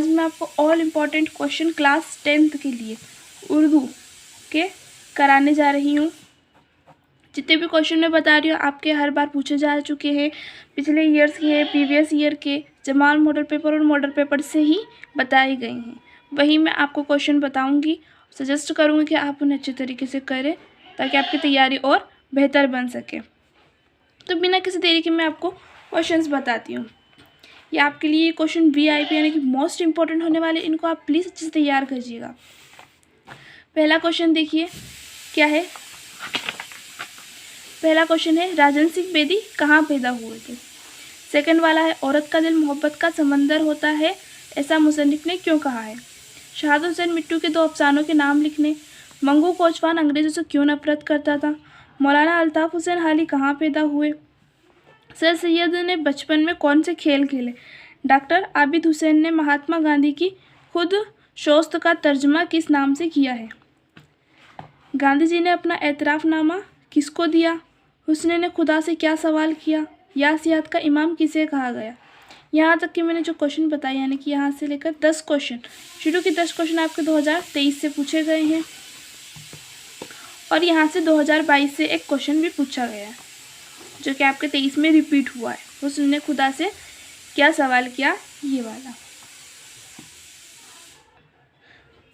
आज मैं आपको all important question class 10th के लिए उर्दू के कराने जा रही हूँ। जितने भी क्वेश्चन मैं बता रही हूँ आपके हर बार पूछे जा चुके हैं, पिछले ईयर्स के, प्रीवियस ईयर के, जमाल मॉडल पेपर और मॉडल पेपर से ही बताए गए हैं। वही मैं आपको क्वेश्चन बताऊँगी, सजेस्ट करूँगी कि आप उन्हें अच्छे तरीके से करें ताकि आपकी तैयारी और बेहतर बन सके। तो बिना किसी देरी के मैं आपको क्वेश्चंस बताती हूँ। ये आपके लिए क्वेश्चन VIP यानी कि मोस्ट इंपॉर्टेंट होने वाले, इनको आप प्लीज़ अच्छे से तैयार कीजिएगा। पहला क्वेश्चन देखिए क्या है। पहला क्वेश्चन है राजन सिंह बेदी कहाँ पैदा हुए थे। सेकंड वाला है औरत का दिल मोहब्बत का समंदर होता है, ऐसा मुसन्निफ ने क्यों कहा है। शहादत हुसैन मिट्टू के 2 अफसानों के नाम लिखने। मंगू कोचवान अंग्रेजों से क्यों नफरत करता था। मौलाना अल्ताफ़ हुसैन हाली कहाँ पैदा हुए। सर सैयद ने बचपन में कौन से खेल खेले। डॉक्टर आबिद हुसैन ने महात्मा गांधी की खुद शोस्त का तर्जमा किस नाम से किया है। गांधी जी ने अपना एतराफ़नामा किसको दिया। हुस्ने ने खुदा से क्या सवाल किया। या सियाहत का इमाम किसे कहा गया। यहाँ तक कि मैंने जो क्वेश्चन बताए यानी कि यहाँ से लेकर 10 क्वेश्चन, शुरू के 10 क्वेश्चन आपके 2023 से पूछे गए हैं और यहाँ से 2022 से एक क्वेश्चन भी पूछा गया है जो कि आपके 23 में रिपीट हुआ है। उसने खुदा से क्या सवाल किया, ये वाला।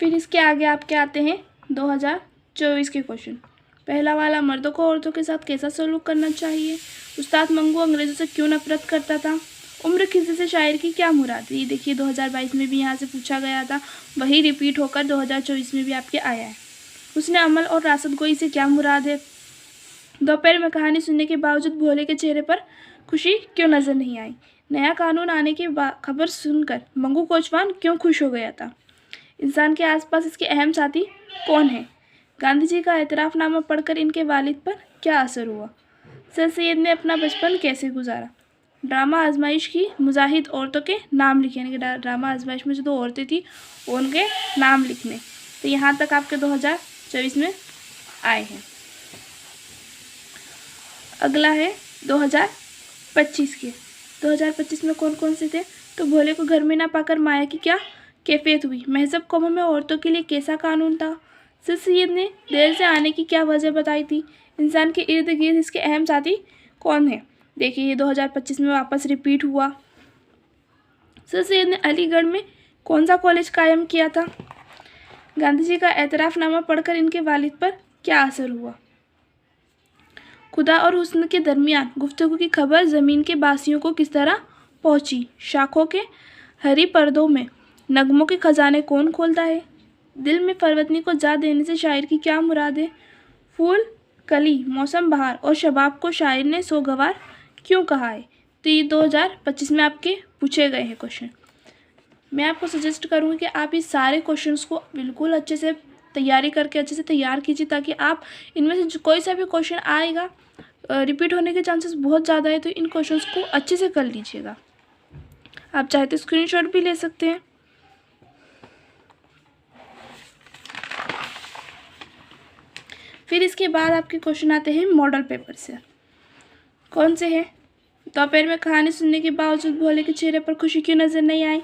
फिर इसके आगे आपके आते हैं 2024 के क्वेश्चन। पहला वाला मर्दों को औरतों के साथ कैसा सलूक करना चाहिए। उस्ताद मंगू अंग्रेज़ों से क्यों नफरत करता था। उम्र खिज़े से शायर की क्या मुराद है। ये देखिए 2022 में भी यहाँ से पूछा गया था, वही रिपीट होकर 2024 में भी आपके आया है। उसने अमल और रासत गोई से क्या मुराद है। दोपहर में कहानी सुनने के बावजूद भोले के चेहरे पर खुशी क्यों नज़र नहीं आई। नया कानून आने की खबर सुनकर मंगू कोचवान क्यों खुश हो गया था। इंसान के आसपास इसके अहम साथी कौन है। गांधी जी का एतराफ़नामा पढ़कर इनके वालिद पर क्या असर हुआ। सर सैयद ने अपना बचपन कैसे गुजारा। ड्रामा आजमाइश की मुजाहिद औरतों के नाम लिखे, यानी कि ड्रामा आजमाइश में जो 2 औरतें थी उनके नाम लिखने। तो यहाँ तक आपके 2024 में आए हैं। अगला है 2025 के। 2025 में कौन कौन से थे। तो भोले को घर में ना पाकर माया की क्या कैफियत हुई। महजब कौमों में औरतों के लिए कैसा कानून था। सर सैयद ने देर से आने की क्या वजह बताई थी। इंसान के इर्द गिर्द इसके अहम साथी कौन है। देखिए ये 2025 में वापस रिपीट हुआ। सर सैयद ने अलीगढ़ में कौन सा कॉलेज कायम किया था। गांधी जी का एतराफ़नामा पढ़कर इनके वालिद पर क्या असर हुआ। खुदा और हुस्न के दरमियान गुफ्तगू की खबर ज़मीन के बासियों को किस तरह पहुंची। शाखों के हरी पर्दों में नगमों के खजाने कौन खोलता है। दिल में फरवतनी को जा देने से शायर की क्या मुराद है। फूल कली, मौसम बहार और शबाब को शायर ने सोगवार क्यों कहा है। तो ये 2025 में आपके पूछे गए हैं क्वेश्चन। मैं आपको सजेस्ट करूँगी कि आप इस सारे क्वेश्चंस को बिल्कुल अच्छे से तैयारी करके अच्छे से तैयार कीजिए ताकि आप इनमें से जो कोई सा भी क्वेश्चन आएगा रिपीट होने के चांसेस बहुत ज़्यादा है, तो इन क्वेश्चंस को अच्छे से कर लीजिएगा। आप चाहे तो स्क्रीनशॉट भी ले सकते हैं। फिर इसके बाद आपके क्वेश्चन आते हैं मॉडल पेपर से। कौन से हैं। दोपहर में कहानी सुनने के बावजूद भोले के चेहरे पर खुशी क्यों नज़र नहीं आई।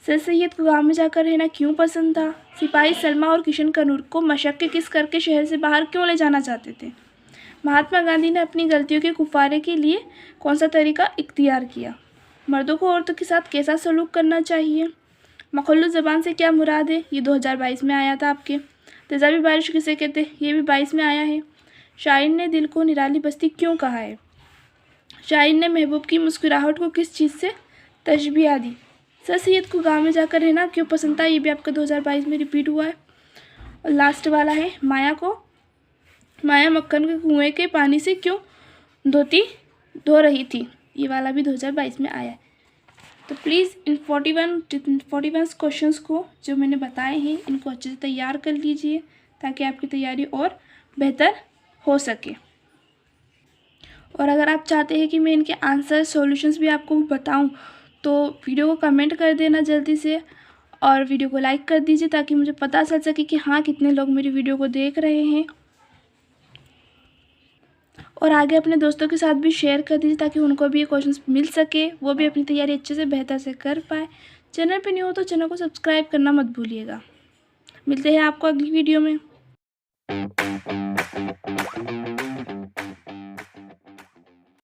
सर सैयद को गाँव में जाकर रहना क्यों पसंद था। सिपाही सलमा और किशन कनूर को मशक्क़त किस करके शहर से बाहर क्यों ले जाना चाहते थे। महात्मा गांधी ने अपनी गलतियों के कुफारे के लिए कौन सा तरीका इख्तियार किया। मर्दों को औरतों के साथ कैसा सलूक करना चाहिए। मखलूत ज़बान से क्या मुराद है। ये 2022 में आया था आपके। तेज़ाबी बारिश किसे कहते हैं, ये भी 22 में आया है। शायर ने दिल को निराली बस्ती क्यों कहा है। शायर ने महबूब की मुस्कुराहट को किस चीज़ से तशबीह दी। सर सैयद को गाँव में जाकर रहना क्यों पसंद था। ये भी आपका 2022 में रिपीट हुआ है। और लास्ट वाला है माया मक्खन के कुएं के पानी से क्यों धो रही थी। ये वाला भी 2022 में आया है। तो प्लीज़ इन 41 क्वेश्चंस को जो मैंने बताए हैं इनको अच्छे से तैयार कर लीजिए ताकि आपकी तैयारी और बेहतर हो सके। और अगर आप चाहते हैं कि मैं इनके आंसर सॉल्यूशंस भी आपको बताऊं तो वीडियो को कमेंट कर देना जल्दी से और वीडियो को लाइक कर दीजिए ताकि मुझे पता चल सके कि हाँ कितने लोग मेरी वीडियो को देख रहे हैं। और आगे अपने दोस्तों के साथ भी शेयर कर दीजिए ताकि उनको भी ये क्वेश्चंस मिल सके, वो भी अपनी तैयारी अच्छे से बेहतर से कर पाए। चैनल पे न्यू हो तो चैनल को सब्सक्राइब करना मत भूलिएगा। मिलते हैं आपको अगली वीडियो में।